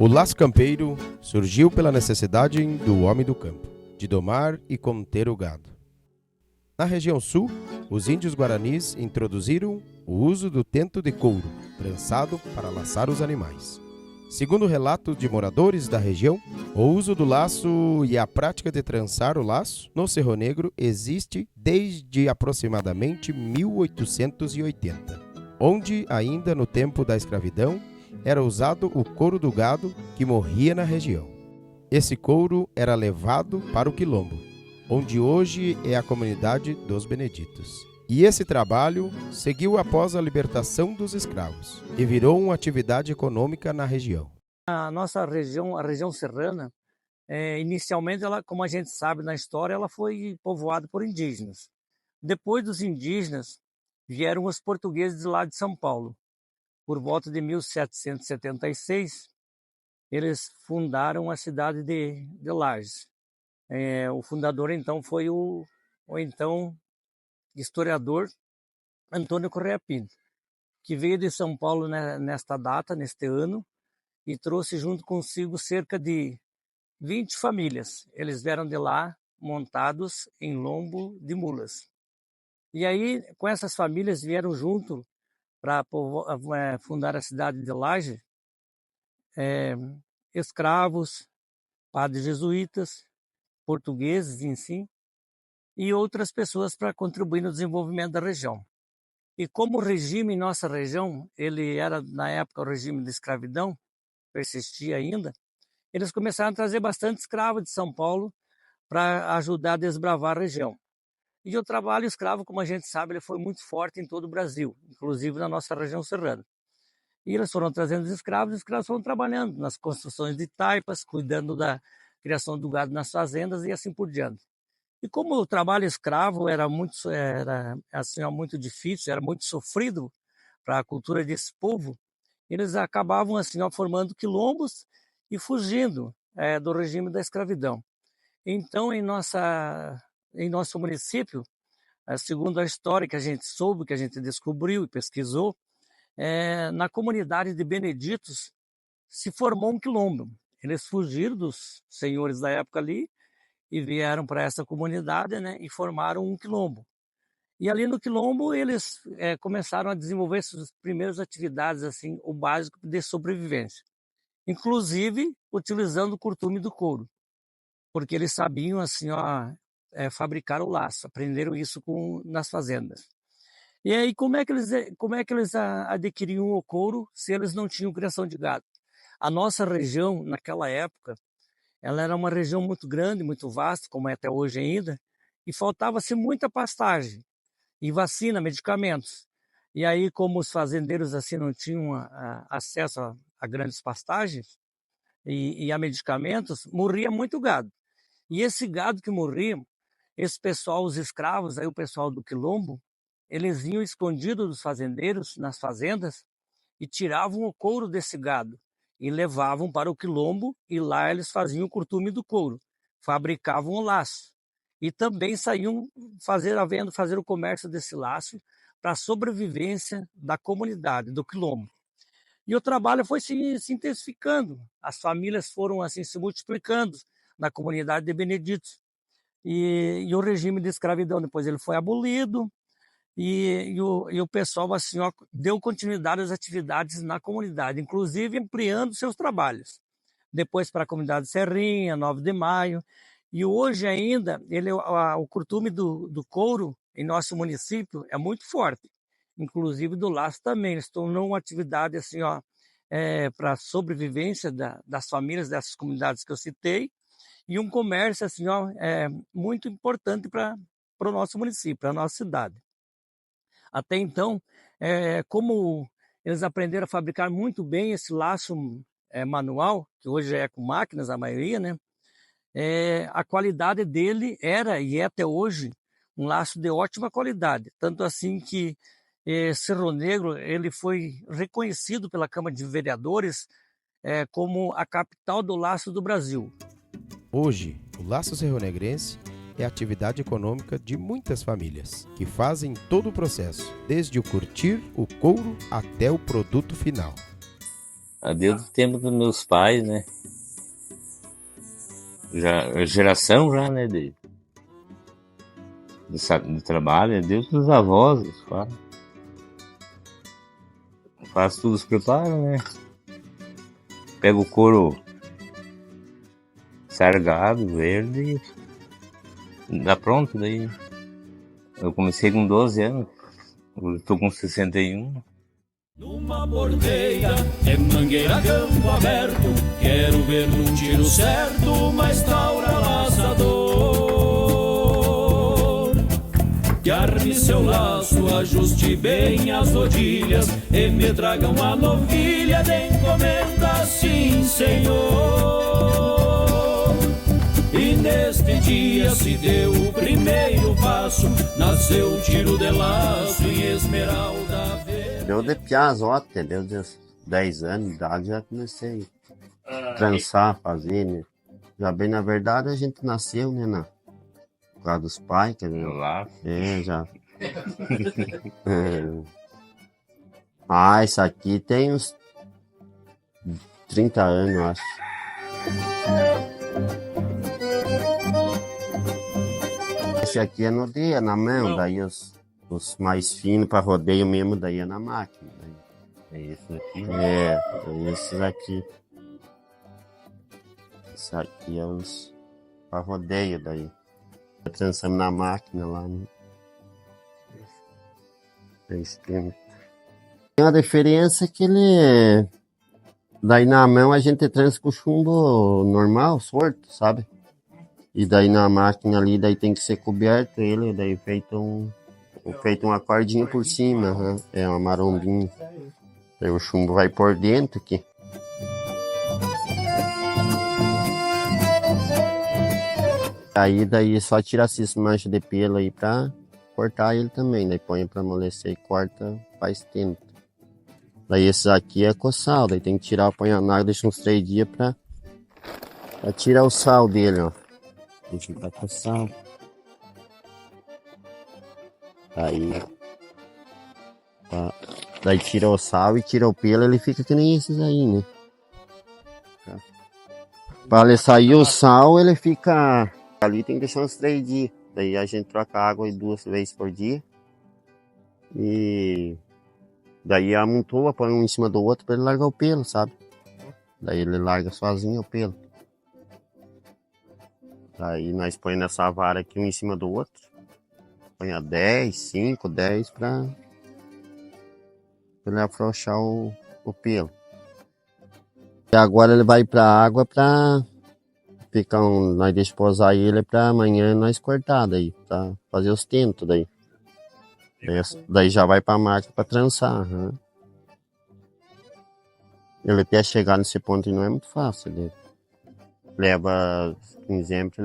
laço campeiro surgiu pela necessidade do homem do campo, de domar e conter o gado. Na região sul, os índios guaranis introduziram o uso do tento de couro, trançado para laçar os animais. Segundo relatos de moradores da região, o uso do laço e a prática de trançar o laço no Cerro Negro existe desde aproximadamente 1880, onde, ainda no tempo da escravidão, era usado o couro do gado que morria na região. Esse couro era levado para o quilombo, onde hoje é a comunidade dos Beneditos. E esse trabalho seguiu após a libertação dos escravos e virou uma atividade econômica na região. A nossa região, a região serrana, inicialmente, ela, como a gente sabe na história, ela foi povoada por indígenas. Depois dos indígenas, vieram os portugueses lá de São Paulo. Por volta de 1776, eles fundaram a cidade de Lages. O fundador, então, foi o então historiador Antônio Correia Pinto, que veio de São Paulo nesta data, neste ano, e trouxe junto consigo cerca de 20 famílias. Eles vieram de lá montados em lombo de mulas. E aí, com essas famílias, vieram junto para fundar a cidade de Lages, escravos, padres jesuítas, portugueses em si, e outras pessoas para contribuir no desenvolvimento da região. E como o regime em nossa região, ele era, na época, o regime de escravidão, persistia ainda, eles começaram a trazer bastante escravo de São Paulo para ajudar a desbravar a região. E o trabalho escravo, como a gente sabe, ele foi muito forte em todo o Brasil, inclusive na nossa região serrana. E eles foram trazendo os escravos foram trabalhando nas construções de taipas, cuidando da criação do gado nas fazendas e assim por diante. E como o trabalho escravo era muito difícil, era muito sofrido para a cultura desse povo, eles acabavam assim, formando quilombos e fugindo do regime da escravidão. Então, em nosso município, segundo a história que a gente soube, que a gente descobriu e pesquisou, na comunidade de Beneditos se formou um quilombo. Eles fugiram dos senhores da época ali e vieram para essa comunidade, né, e formaram um quilombo. E ali no quilombo eles começaram a desenvolver suas primeiras atividades, assim, o básico de sobrevivência, inclusive utilizando o curtume do couro, porque eles sabiam assim, fabricar o laço, aprenderam isso nas fazendas. E aí como é que eles adquiriam o couro se eles não tinham criação de gado? A nossa região naquela época, ela era uma região muito grande, muito vasta, como é até hoje ainda, e faltava-se muita pastagem e vacina, medicamentos. E aí, como os fazendeiros assim não tinham acesso a grandes pastagens e a medicamentos, morria muito gado. E esse gado que morria, esse pessoal, os escravos, aí o pessoal do quilombo, eles iam escondidos dos fazendeiros nas fazendas e tiravam o couro desse gado e levavam para o quilombo, e lá eles faziam o curtume do couro, fabricavam o laço e também saíam fazer o comércio desse laço para a sobrevivência da comunidade, do quilombo. E o trabalho foi se intensificando, as famílias foram assim se multiplicando na comunidade de Beneditos, e o regime de escravidão depois ele foi abolido, e o pessoal assim, deu continuidade às atividades na comunidade, inclusive ampliando seus trabalhos. Depois para a comunidade Serrinha, 9 de Maio, e hoje ainda o curtume do couro em nosso município é muito forte, inclusive do laço também. Ele se tornou uma atividade assim, para a sobrevivência das famílias dessas comunidades que eu citei, e um comércio assim, muito importante para o nosso município, para a nossa cidade. Até então, como eles aprenderam a fabricar muito bem esse laço manual, que hoje é com máquinas a maioria, né? A qualidade dele era e é até hoje um laço de ótima qualidade. Tanto assim que Cerro Negro ele foi reconhecido pela Câmara de Vereadores como a capital do laço do Brasil. Hoje, o laço serronegrense é a atividade econômica de muitas famílias, que fazem todo o processo, desde o curtir, o couro, até o produto final. Desde o tempo dos meus pais, né? Já, geração já, né? De trabalho, desde os avós, faz tudo os preparos, né? Pega o couro sargado, verde, e dá pronto daí. Eu comecei com 12 anos, eu tô com 61. Numa bordeia, é mangueira, campo aberto, quero ver num tiro certo uma estaura laçador. Que arme seu laço, ajuste bem as rodilhas e me traga uma novilha de encomenda, sim senhor. E neste dia se deu o primeiro passo, nasceu o tiro de laço em Esmeralda Verde. Eu de piazote, deu 10 anos de idade, já comecei a trançar, fazer, né? Já bem, na verdade, a gente nasceu, né, por causa dos pais, quer dizer. Lá. Já. Isso aqui tem uns 30 anos, eu acho. Esse aqui é no dia, na mão, daí os mais finos para rodeio mesmo, daí é na máquina. Daí. É isso aqui? É esse daqui. Esse aqui é os para rodeio daí. Trançamos na máquina lá. Né? Tem uma diferença que ele... Daí na mão a gente trança com chumbo normal, sorto, sabe? E daí na máquina ali, daí tem que ser coberto ele, daí feito uma cordinha por cima, né? É uma marombinha. Daí o chumbo vai por dentro aqui. Aí daí só tira essas manchas de pelo aí pra cortar ele também. Daí põe pra amolecer e corta, faz tempo. Daí esses aqui é coçal, daí tem que tirar, põe na água, deixa uns 3 dias pra tirar o sal dele, ó. Deixa ele tá coçal. Aí, daí tira o sal e tira o pelo, ele fica que nem esses aí, né? Para ele sair o sal, ele fica... Ali tem que deixar uns 3 dias. Daí a gente troca a água 2 vezes por dia. E... Daí amontoa, põe um em cima do outro para ele largar o pelo, sabe? Daí ele larga sozinho o pelo. Daí nós põe nessa vara aqui um em cima do outro. Põe a 10, 5, 10 para ele afrouxar o pelo. E agora ele vai para a água para ficar nós deixa posar ele para amanhã nós cortar daí, para fazer os tentos daí. Daí já vai para a máquina para trançar. Né? Ele até chegar nesse ponto não é muito fácil. Ele leva, por exemplo,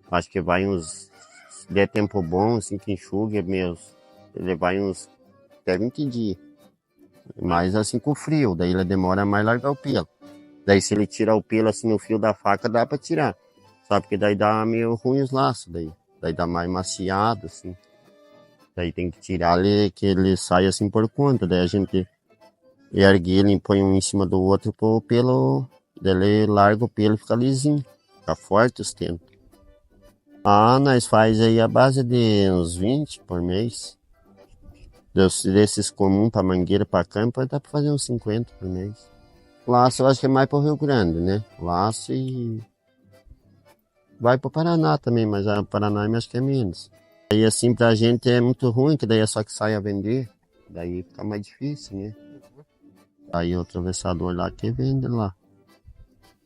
acho que vai uns, se der tempo bom, assim que enxuga mesmo, ele vai uns até 20 dias. Mas assim com frio, daí ele demora mais a largar o pelo. Daí se ele tirar o pelo assim no fio da faca, dá para tirar. Sabe que daí dá meio ruim os laços, daí dá mais maciado, assim. Daí tem que tirar ele, que ele sai assim por conta. Daí a gente ergue ele e põe um em cima do outro pro pelo. Daí ele larga o pelo e fica lisinho. Fica forte os tentos. Nós faz aí a base de uns 20 por mês. Desses comuns pra mangueira, pra campo, dá pra fazer uns 50 por mês. Laço eu acho que é mais pro Rio Grande, né? Laço e... Vai pro Paraná também, mas o Paraná eu acho que é menos. Aí assim pra gente é muito ruim, que daí é só que sai a vender. Daí fica mais difícil, né? Aí o atravessador lá que vende lá.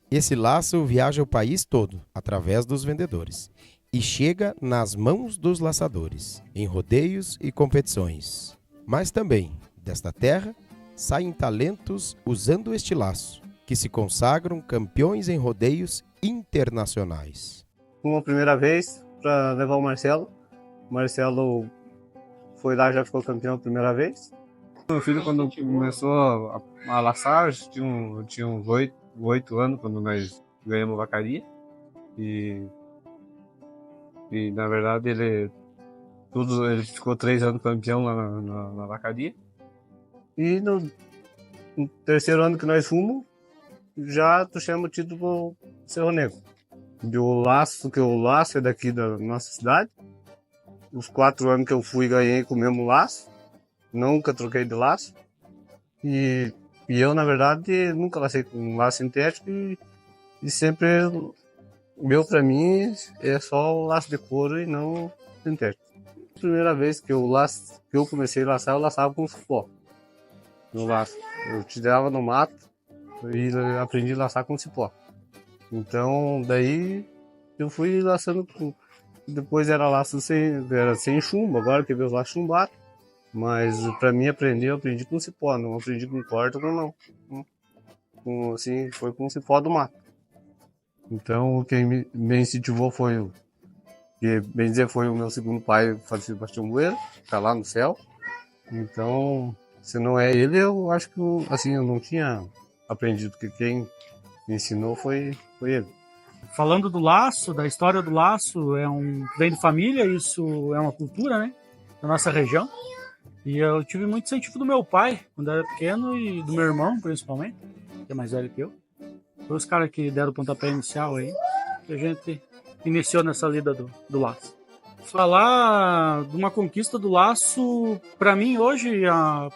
Esse laço viaja o país todo, através dos vendedores, e chega nas mãos dos laçadores, em rodeios e competições. Mas também, desta terra, saem talentos usando este laço, que se consagram campeões em rodeios internacionais. Uma primeira vez para levar o Marcelo. O Marcelo foi lá, já ficou campeão a primeira vez. Meu filho, quando começou a laçar, tinha uns 8 anos quando nós ganhamos vacaria. E na verdade ele ficou 3 anos campeão lá na vacaria. E no terceiro ano que nós fomos, já trouxemos o título pro Cerro Negro. O laço é daqui da nossa cidade. Os 4 anos que eu fui, ganhei com o mesmo laço. Nunca troquei de laço. E eu, na verdade, nunca lacei com um laço sintético e sempre, pra mim, é só o laço de couro e não sintético. A primeira vez que eu comecei a laçar, eu laçava com cipó. No laço. Eu tirava no mato e aprendi a laçar com cipó. Então, daí eu fui laçando com... Depois era laço sem chumbo, agora que veio os laços chumbados. Mas pra mim eu aprendi com cipó, não aprendi com corda, não. Assim, foi com cipó do mato. Então, quem me incentivou foi o meu segundo pai, o falecido Sebastião Bueira, que tá lá no céu. Então, se não é ele, eu acho que eu não tinha aprendido, porque quem me ensinou foi ele. Falando do laço, da história do laço, vem de família, isso é uma cultura, né, da nossa região. E eu tive muito incentivo do meu pai, quando eu era pequeno, e do meu irmão, principalmente, que é mais velho que eu. Foi os caras que deram o pontapé inicial aí, que a gente iniciou nessa lida do laço. Falar de uma conquista do laço, para mim hoje, a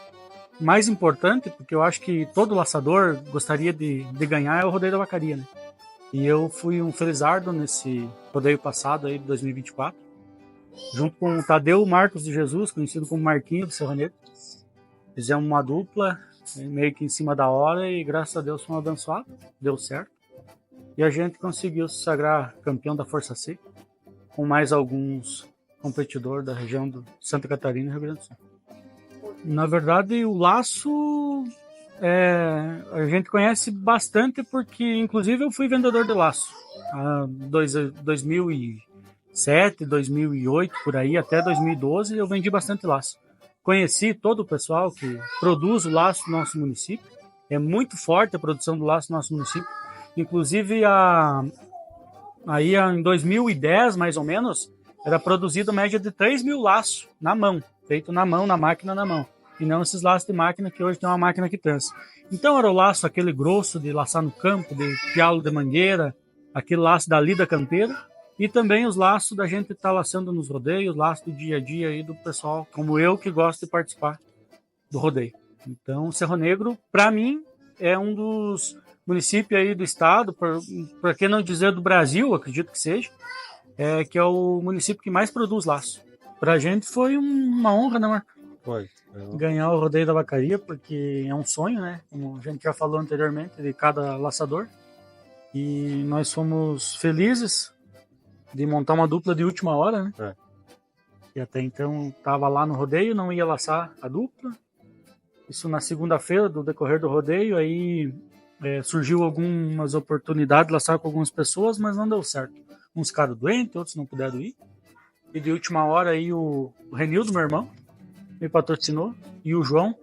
mais importante, porque eu acho que todo laçador gostaria de ganhar, é o Rodeio da Vacaria, né? E eu fui um felizardo nesse rodeio passado aí, de 2024, junto com o Tadeu Marcos de Jesus, conhecido como Marquinho do Cerro Negro. Fizemos uma dupla, meio que em cima da hora, e graças a Deus fomos abençoados, deu certo. E a gente conseguiu se sagrar campeão da Força C, com mais alguns competidores da região de Santa Catarina e Rio Grande do Sul. Na verdade, o laço a gente conhece bastante porque, inclusive, eu fui vendedor de laço. 2007, 2008, por aí, até 2012, eu vendi bastante laço. Conheci todo o pessoal que produz o laço no nosso município. É muito forte a produção do laço no nosso município. Inclusive, aí em 2010, mais ou menos, era produzido média de 3 mil laços na mão, feito na mão, na máquina na mão. E não esses laços de máquina que hoje tem uma máquina que trança. Então era o laço, aquele grosso de laçar no campo, de pialo de mangueira, aquele laço da lida campeira, e também os laços da gente estar laçando nos rodeios, laço do dia a dia aí do pessoal, como eu, que gosto de participar do rodeio. Então, Cerro Negro, para mim, é um dos municípios aí do estado, para que não dizer do Brasil, acredito que seja, que é o município que mais produz laço. Pra gente foi uma honra, né, Marco? Foi. Ganhar o Rodeio da Vacaria, porque é um sonho, né? Como a gente já falou anteriormente, de cada laçador. E nós fomos felizes de montar uma dupla de última hora, né? E até então estava lá no rodeio, não ia laçar a dupla. Isso na segunda-feira do decorrer do rodeio, aí surgiu algumas oportunidades de laçar com algumas pessoas, mas não deu certo. Uns ficaram doentes, outros não puderam ir. E de última hora aí o Renildo, meu irmão, me patrocinou, e o João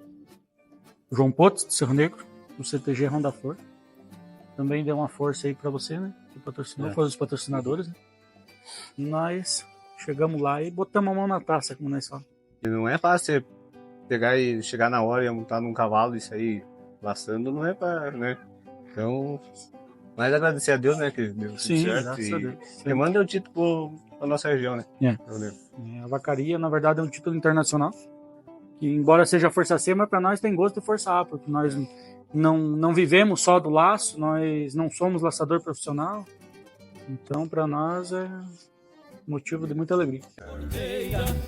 Potts, do Cerro Negro, do CTG Ronda Flor, também deu uma força aí para você, né? Que patrocinou, foram os patrocinadores, né? E nós chegamos lá e botamos a mão na taça, como nós falamos. E não é fácil você pegar e chegar na hora e montar num cavalo e sair laçando, não é para, né? Então, mais agradecer a Deus, né? Que deu tudo Sim, certo. graças a Deus. E manda o título para nossa região, né? A Vacaria, na verdade, é um título internacional. Que, embora seja Força C, mas para nós tem gosto de Força A, porque nós não vivemos só do laço, nós não somos laçador profissional. Então, para nós é motivo de muita alegria.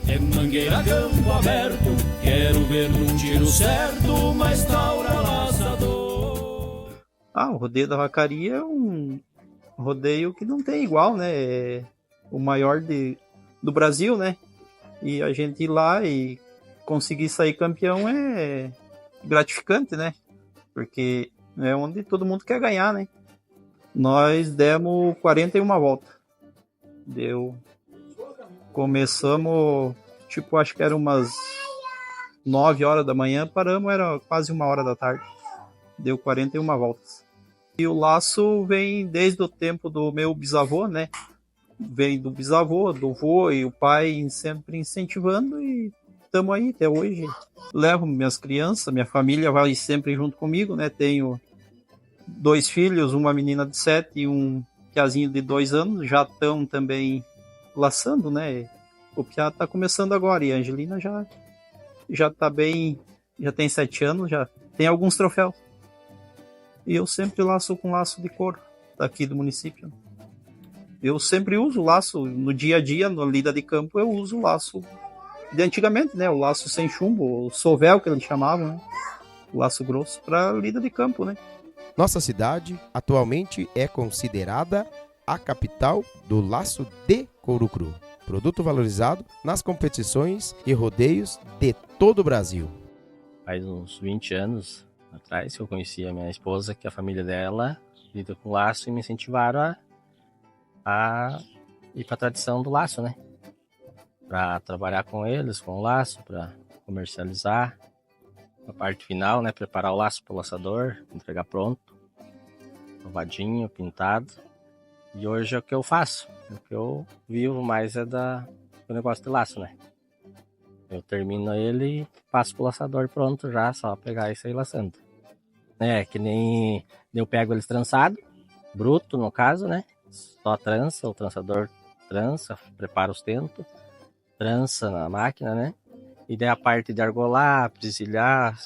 É mangueira, campo aberto, quero ver num tiro certo, mas taura laçador. O Rodeio da Vacaria é um rodeio que não tem igual, né? É o maior do Brasil, né? E a gente ir lá e conseguir sair campeão é gratificante, né? Porque é onde todo mundo quer ganhar, né? Nós demos 41 voltas. Começamos, acho que era umas 9 horas da manhã, paramos, era quase 1 hora da tarde. Deu 41 voltas. E o laço vem desde o tempo do meu bisavô, né? Vem do bisavô, do vô e o pai sempre incentivando, e estamos aí até hoje. Levo minhas crianças, minha família vai sempre junto comigo, né? Tenho 2 filhos, uma menina de 7 e um piazinho de 2 anos, já estão também laçando, né? O piá tá começando agora e a Angelina já tá bem, já tem 7 anos, já tem alguns troféus. E eu sempre laço com laço de couro daqui do município. Eu sempre uso laço no dia a dia, na lida de campo, eu uso o laço de antigamente, né? O laço sem chumbo, o sovel que eles chamavam, né? O laço grosso para lida de campo, né? Nossa cidade atualmente é considerada a capital do laço de couro cru, produto valorizado nas competições e rodeios de todo o Brasil. Faz uns 20 anos atrás que eu conheci a minha esposa, que a família dela lida com laço e me incentivaram a ir para a tradição do laço, né? Para trabalhar com eles, com o laço, para comercializar. A parte final, né? Preparar o laço para o laçador, entregar pronto, provadinho, pintado. E hoje é o que eu faço. O que eu vivo mais é do negócio de laço, né? Eu termino ele e passo pro laçador pronto já, só pegar e sair laçando. É, que nem eu pego eles trançado, bruto no caso, né? Só trança, o trançador trança, prepara os tentos, trança na máquina, né? E daí a parte de argolar, presilhar,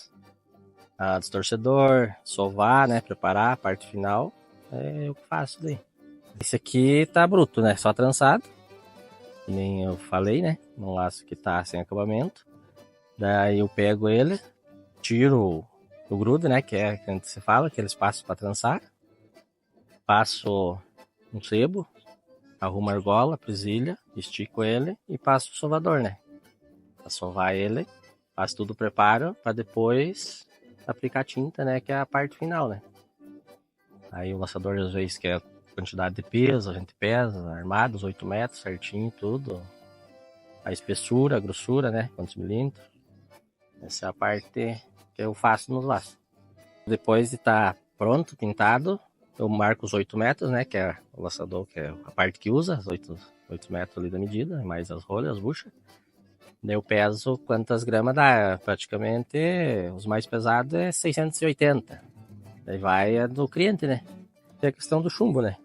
distorcedor, sovar, né? Preparar a parte final, é eu que faço daí. Esse aqui tá bruto, né? Só trançado, que nem eu falei, né? No laço que tá sem acabamento. Daí eu pego ele, tiro o grude, né? Que é que a gente se fala, que eles passam para trançar. Passo um sebo, arrumo a argola, presilha, estico ele e passo o sovador, né? Pra sovar ele, faço tudo o preparo para depois aplicar tinta, né? Que é a parte final, né? Aí o laçador às vezes quer quantidade de peso, a gente pesa, armado, os 8 metros, certinho, tudo. A espessura, a grossura, né? Quantos milímetros. Essa é a parte que eu faço nos laços. Depois de estar pronto, pintado, eu marco os 8 metros, né? Que é o laçador, que é a parte que usa, os 8 metros ali da medida, mais as rolhas, as buchas. Daí eu peso quantas gramas dá. Praticamente, os mais pesados é 680. Daí vai do cliente, né? Tem a questão do chumbo, né?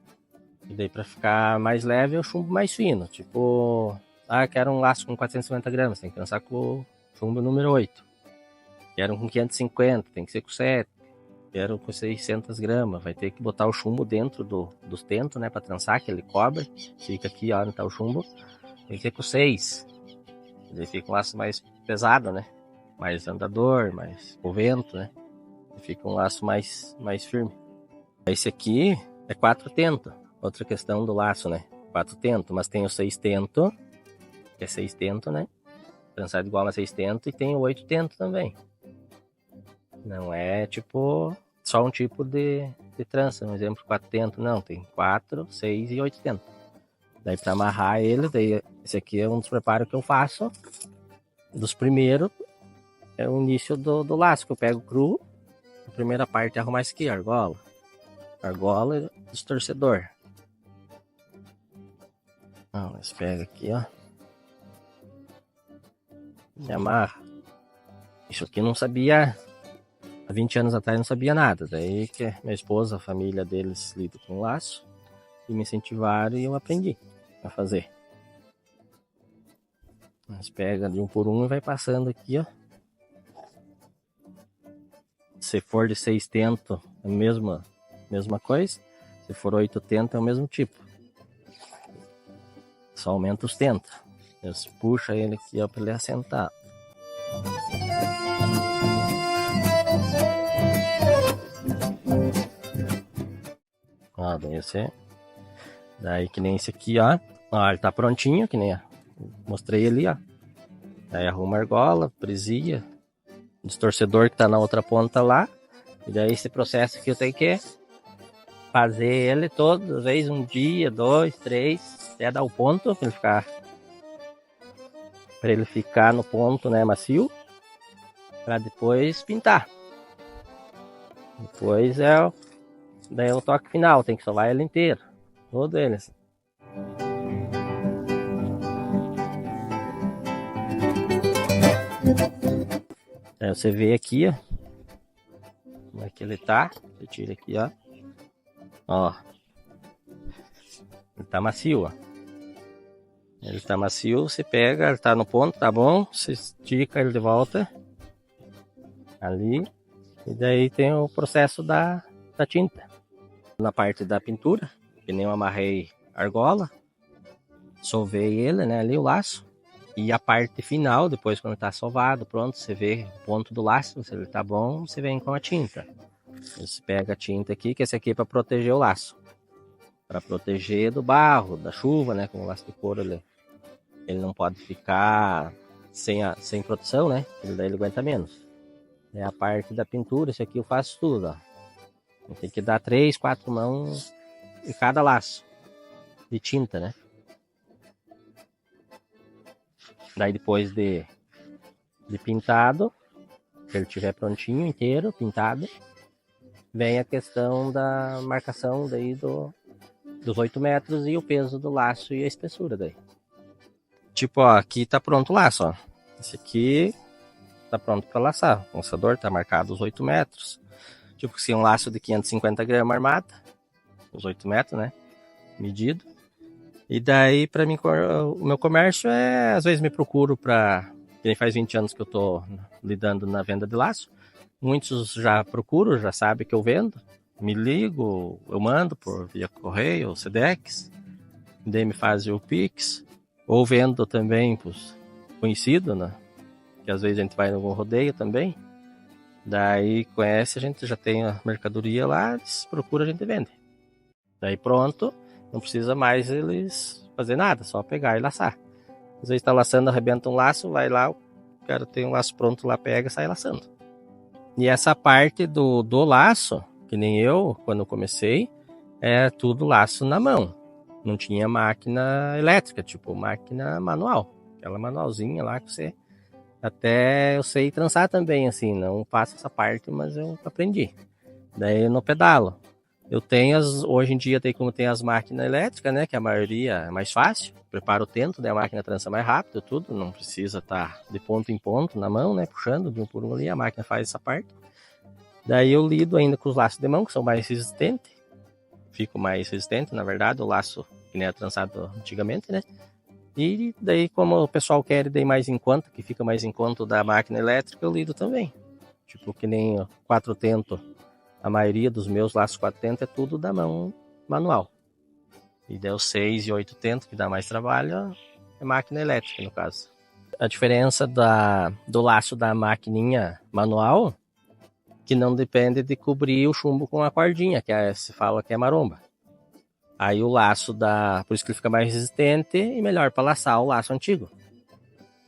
E daí pra ficar mais leve é o chumbo mais fino. Tipo, quero um laço com 450 gramas, tem que lançar com o chumbo número 8. Quero com 550, tem que ser com 7. Quero com 600 gramas, vai ter que botar o chumbo dentro dos tentos, né? Pra trançar, que ele cobre. Fica aqui, ó, onde tá o chumbo. Tem que ser com 6. E daí fica um laço mais pesado, né? Mais andador, mais o vento, né? E fica um laço mais firme. Esse aqui é 4 tentos. Outra questão do laço, né? 4 tentos, mas tem o 6 tentos, que é 6 tentos, né? Trançado igual a 6 tentos, e tem o 8 tentos também. Não é tipo só um tipo de trança, um exemplo 4 tentos, não. Tem 4, 6 e 8 tentos. Daí para amarrar ele, daí esse aqui é um dos preparos que eu faço. Dos primeiros, é o início do laço, que eu pego cru. A primeira parte é arrumar isso aqui, argola e distorcedor. Nós pega aqui, ó. E amarra. Isso aqui eu não sabia. Há 20 anos atrás eu não sabia nada. Daí que minha esposa, a família deles lida com laço. E me incentivaram e eu aprendi a fazer. Nós pega de um por um e vai passando aqui, ó. Se for de 6 tentos, é a mesma coisa. Se for 8 tentos, é o mesmo tipo. Só aumenta os tentos. Você puxa ele aqui, ó, para ele assentar. Ó, daí que nem esse aqui, ó. Ó, ele tá prontinho, que nem mostrei ali, ó. Daí arruma a argola, presilha, distorcedor que tá na outra ponta lá. E daí esse processo aqui eu tenho que fazer ele toda vez, um dia, 2, 3, até dar o ponto para ele ficar no ponto, né, macio, para depois pintar. Depois daí o toque final, tem que sovar ele inteiro, todo ele assim. Aí você vê aqui, ó, como é que ele tá. Você tira aqui, ó. Ó. Ele tá macio, ó. Ele tá macio, você pega, ele tá no ponto, tá bom? Você estica ele de volta. Ali. E daí tem o processo da tinta. Na parte da pintura, que nem eu amarrei argola. Solvei ele, né? Ali o laço. E a parte final, depois quando tá sovado, pronto, você vê o ponto do laço, se ele tá bom, você vem com a tinta. Você pega a tinta aqui, que esse aqui é para proteger o laço. Para proteger do barro, da chuva, né? Com o laço de couro ele não pode ficar sem proteção, né? Daí ele aguenta menos. É a parte da pintura, esse aqui eu faço tudo, ó. Tem que dar 3, 4 mãos em cada laço de tinta, né? Daí depois de pintado, se ele estiver prontinho, inteiro, pintado, vem a questão da marcação daí dos 8 metros e o peso do laço e a espessura daí. Tipo, ó, aqui tá pronto o laço, ó. Esse aqui tá pronto para laçar. O laçador tá marcado os 8 metros. Tipo, se um laço de 550 gramas armada, os 8 metros, né? Medido. E daí, para mim, o meu comércio às vezes me procuro que faz 20 anos que eu tô lidando na venda de laço. Muitos já procuram, já sabem que eu vendo. Me ligo, eu mando via correio, Sedex. Daí me fazem o Pix. Ou vendo também pros conhecidos, né? Que às vezes a gente vai em algum rodeio também. Daí conhece, a gente já tem a mercadoria lá, eles procuram, a gente vende. Daí pronto. Não precisa mais eles fazer nada, só pegar e laçar. Às vezes está laçando, arrebenta um laço, vai lá, o cara tem um laço pronto lá, pega e sai laçando. E essa parte do laço, que nem eu, quando eu comecei, é tudo laço na mão. Não tinha máquina elétrica, tipo máquina manual. Aquela manualzinha lá que você... Até eu sei trançar também, assim, não faço essa parte, mas eu aprendi. Daí no pedalo. Eu tenho hoje em dia como tem as máquinas elétricas, né? Que a maioria é mais fácil. Prepara o tento, né? A máquina trança mais rápido, tudo. Não precisa estar de ponto em ponto na mão, né? Puxando de um por um ali, a máquina faz essa parte. Daí eu lido ainda com os laços de mão, que são mais resistentes. Fico mais resistente, na verdade, o laço que nem era trançado antigamente, né? E daí, como o pessoal quer daí mais em conta, que fica mais em conta da máquina elétrica, eu lido também. Tipo, que nem 4 tento. A maioria dos meus laços 4 tentos é tudo da mão manual. E deu 6 e 8 tentos, que dá mais trabalho, é máquina elétrica, no caso. A diferença do laço da maquininha manual, que não depende de cobrir o chumbo com a cordinha, que se fala que é maromba. Aí o laço por isso que ele fica mais resistente e melhor para laçar o laço antigo.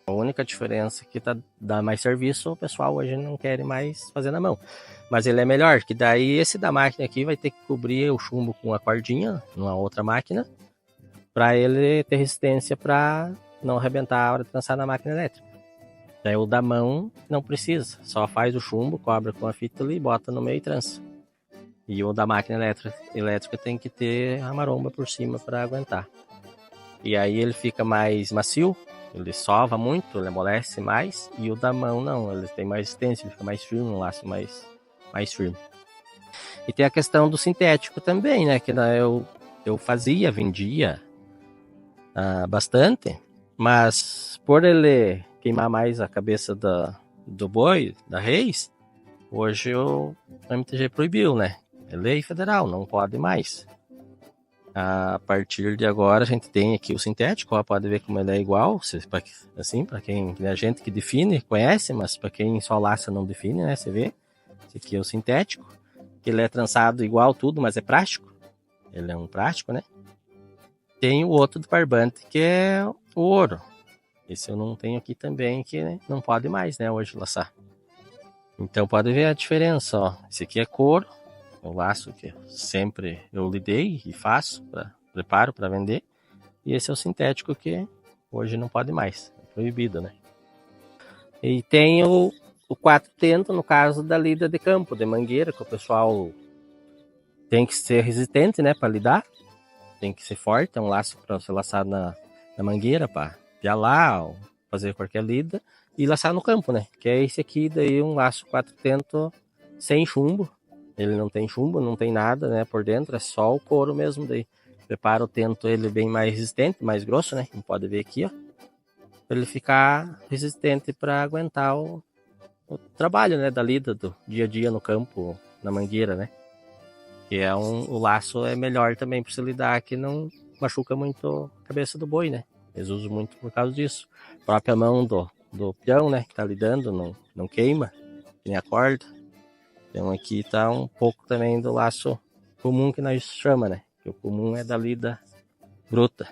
A única diferença que dá mais serviço, o pessoal hoje não quer mais fazer na mão. Mas ele é melhor, que daí esse da máquina aqui vai ter que cobrir o chumbo com a cordinha, numa outra máquina, para ele ter resistência para não arrebentar a hora de trançar na máquina elétrica. Daí o da mão não precisa, só faz o chumbo, cobra com a fita ali, bota no meio e trança. E o da máquina elétrica tem que ter a maromba por cima para aguentar. E aí ele fica mais macio, ele sova muito, ele amolece mais, e o da mão não, ele tem mais resistência, ele fica mais firme, um laço mais firme. E tem a questão do sintético também, né, que eu vendia bastante, mas por ele queimar mais a cabeça do boi, da reis, hoje o MTG proibiu, né, é lei federal, não pode mais. A partir de agora a gente tem aqui o sintético, ó, pode ver como ele é igual, assim, para quem a gente que define, conhece, mas para quem só laça não define, né, você vê. Esse aqui é o sintético, que ele é trançado igual tudo, mas é plástico. Ele é um plástico, né? Tem o outro do barbante, que é o ouro. Esse eu não tenho aqui também, que não pode mais, né, hoje laçar. Então pode ver a diferença, ó. Esse aqui é couro, o laço que sempre eu lidei e faço, preparo para vender. E esse é o sintético que hoje não pode mais, é proibido, né? E tem o 4 tento, no caso da lida de campo, de mangueira, que o pessoal tem que ser resistente, né, para lidar. Tem que ser forte, é um laço para ser laçado na mangueira, para pialar, fazer qualquer lida e laçar no campo, né? Que é esse aqui, daí um laço 4 sem chumbo. Ele não tem chumbo, não tem nada, né, por dentro, é só o couro mesmo. Daí prepara o tento ele bem mais resistente, mais grosso, né? Como pode ver aqui, ó. Para ele ficar resistente para aguentar o trabalho, né, da lida do dia a dia no campo, na mangueira, né? Que é o laço é melhor também para se lidar, que não machuca muito a cabeça do boi, né? Eles usam muito por causa disso. A própria mão do peão, né, que tá lidando, não queima, nem a corda. Então aqui tá um pouco também do laço comum que nós chama, né? Que o comum é da lida bruta.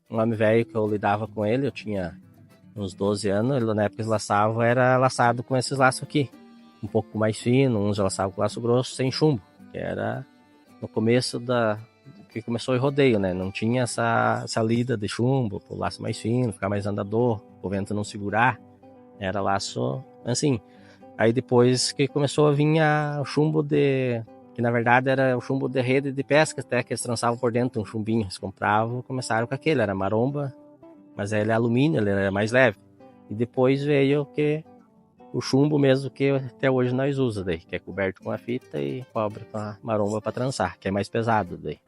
Um homem velho que eu lidava com ele, eu tinha uns 12 anos, ele na época que eles laçavam, era laçado com esses laços aqui. Um pouco mais fino, uns já laçavam com laço grosso, sem chumbo. Que era no começo que começou o rodeio, né? Não tinha essa lida de chumbo, o laço mais fino, ficar mais andador, o vento não segurar. Era laço assim. Aí depois que começou a vir o chumbo que na verdade era o chumbo de rede de pesca, até que eles trançavam por dentro um chumbinho. Eles compravam, começaram com aquele, era maromba, mas ele é alumínio, ele era mais leve. E depois veio o chumbo mesmo que até hoje nós usamos, daí, que é coberto com a fita e cobre com a maromba para trançar, que é mais pesado, daí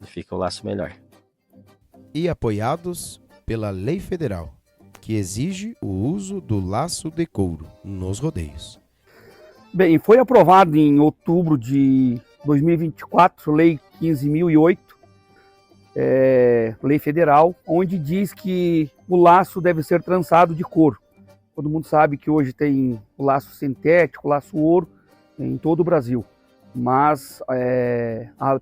fica o laço melhor. E apoiados pela lei federal, que exige o uso do laço de couro nos rodeios. Bem, foi aprovado em outubro de 2024, Lei 15.008, lei federal, onde diz que o laço deve ser trançado de couro. Todo mundo sabe que hoje tem o laço sintético, o laço ouro, em todo o Brasil. Mas,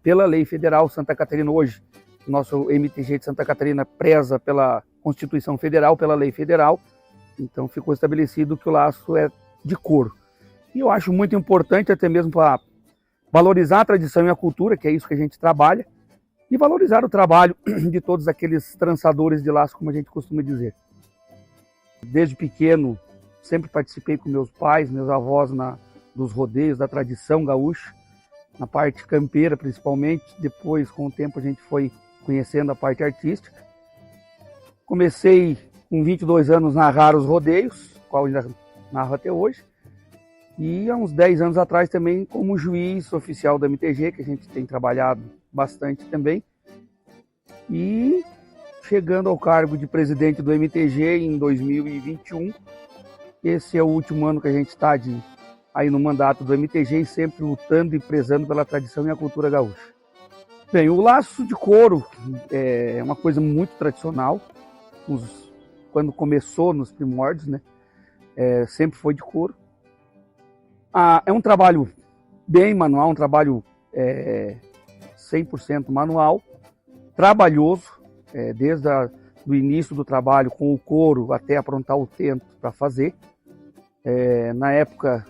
pela lei federal, Santa Catarina hoje, nosso MTG de Santa Catarina preza pela Constituição Federal, pela lei federal, então ficou estabelecido que o laço é de couro. E eu acho muito importante, até mesmo para valorizar a tradição e a cultura, que é isso que a gente trabalha, e valorizar o trabalho de todos aqueles trançadores de laço, como a gente costuma dizer. Desde pequeno, sempre participei com meus pais, meus avós dos rodeios, da tradição gaúcha, na parte campeira principalmente. Depois, com o tempo, a gente foi conhecendo a parte artística. Comecei com 22 anos a narrar os rodeios, qual ainda narro até hoje. E há uns 10 anos atrás também como juiz oficial da MTG, que a gente tem trabalhado bastante também. E chegando ao cargo de presidente do MTG em 2021. Esse é o último ano que a gente está aí no mandato do MTG e sempre lutando e prezando pela tradição e a cultura gaúcha. Bem, o laço de couro é uma coisa muito tradicional. Quando começou nos primórdios, né? Sempre foi de couro. É um trabalho bem manual, um trabalho 100% manual, trabalhoso, desde o início do trabalho com o couro até aprontar o tento para fazer. Na época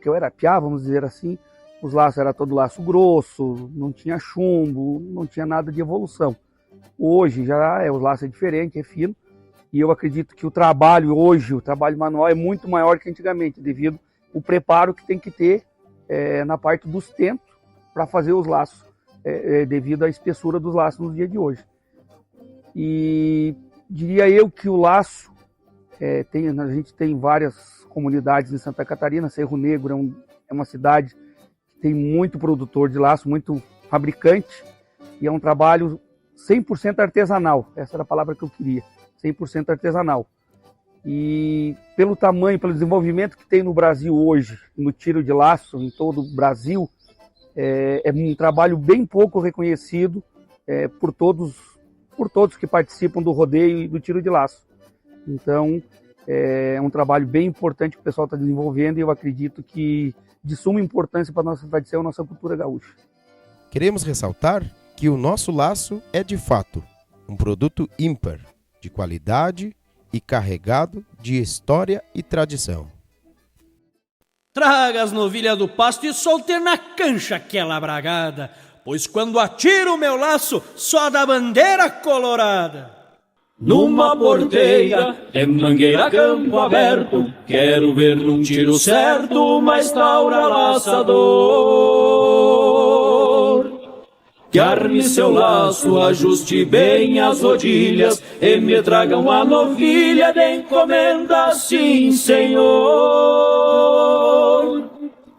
que eu era piá, vamos dizer assim, os laços era todo laço grosso, não tinha chumbo, não tinha nada de evolução. Hoje já o laço é diferente, é fino, e eu acredito que o trabalho hoje, o trabalho manual é muito maior que antigamente, devido ao preparo que tem que ter na parte dos tentos para fazer os laços, devido à espessura dos laços nos dias de hoje. E diria eu que o laço, a gente tem várias comunidades em Santa Catarina. Cerro Negro é uma cidade que tem muito produtor de laço, muito fabricante, e é um trabalho 100% artesanal, essa era a palavra que eu queria, 100% artesanal. E pelo tamanho, pelo desenvolvimento que tem no Brasil hoje, no tiro de laço, em todo o Brasil, é um trabalho bem pouco reconhecido por todos que participam do rodeio e do tiro de laço. Então, é um trabalho bem importante que o pessoal está desenvolvendo, e eu acredito que de suma importância para a nossa tradição e nossa cultura gaúcha. Queremos ressaltar que o nosso laço é, de fato, um produto ímpar, de qualidade e carregado de história e tradição. Traga as novilhas do pasto e solte na cancha aquela bragada, pois quando atiro o meu laço, só dá bandeira colorada. Numa porteira, de mangueira campo aberto, quero ver num tiro certo uma estaura laçador. que arme seu laço, ajuste bem as rodilhas e me tragam a novilha de encomenda, sim, Senhor.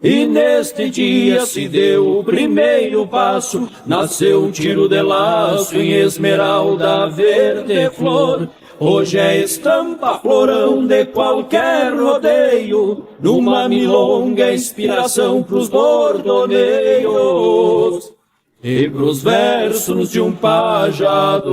E neste dia se deu o primeiro passo, nasceu um tiro de laço em esmeralda verde flor. Hoje é estampa florão de qualquer rodeio, numa milonga inspiração pros bordoneios e pros versos de um pajador.